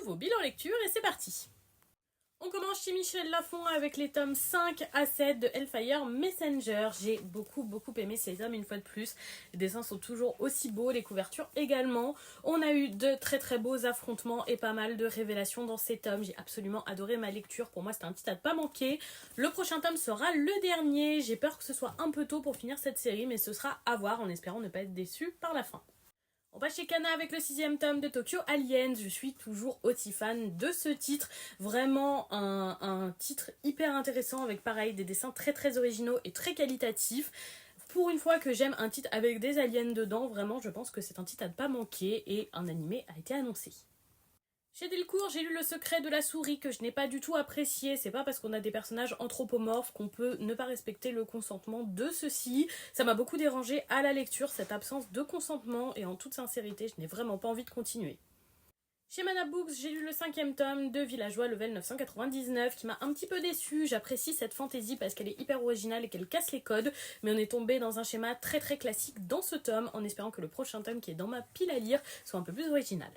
nouveau bilan lecture et c'est parti. On commence chez Michel Lafon avec les tomes 5 à 7 de Hellfire Messenger. J'ai beaucoup aimé ces tomes une fois de plus. Les dessins sont toujours aussi beaux, les couvertures également. On a eu de très beaux affrontements et pas mal de révélations dans ces tomes. J'ai absolument adoré ma lecture. Pour moi, c'était un titre à ne pas manquer. Le prochain tome sera le dernier. J'ai peur que ce soit un peu tôt pour finir cette série, mais ce sera à voir en espérant ne pas être déçu par la fin. On passe chez Kana avec le 6e tome de Tokyo Aliens. Je suis toujours aussi fan de ce titre. Vraiment un titre hyper intéressant avec pareil des dessins très originaux et très qualitatifs. Pour une fois que j'aime un titre avec des aliens dedans, vraiment je pense que c'est un titre à ne pas manquer et un animé a été annoncé. Chez Delcourt, j'ai lu Le secret de la souris que je n'ai pas du tout apprécié. C'est pas parce qu'on a des personnages anthropomorphes qu'on peut ne pas respecter le consentement de ceux-ci. Ça m'a beaucoup dérangé à la lecture, cette absence de consentement, et en toute sincérité, je n'ai vraiment pas envie de continuer. Chez Mana Books, j'ai lu le 5e tome de Villageois level 999 qui m'a un petit peu déçue. J'apprécie cette fantaisie parce qu'elle est hyper originale et qu'elle casse les codes, mais on est tombé dans un schéma très classique dans ce tome, en espérant que le prochain tome qui est dans ma pile à lire soit un peu plus original.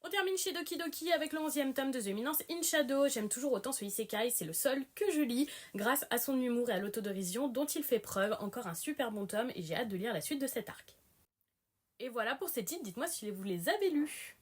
On termine chez Doki Doki avec le 11e tome de The Eminence in Shadow. J'aime toujours autant ce isekai, c'est le seul que je lis grâce à son humour et à l'autodérision dont il fait preuve. Encore un super bon tome et j'ai hâte de lire la suite de cet arc. Et voilà pour ces titres, dites-moi si vous les avez lus.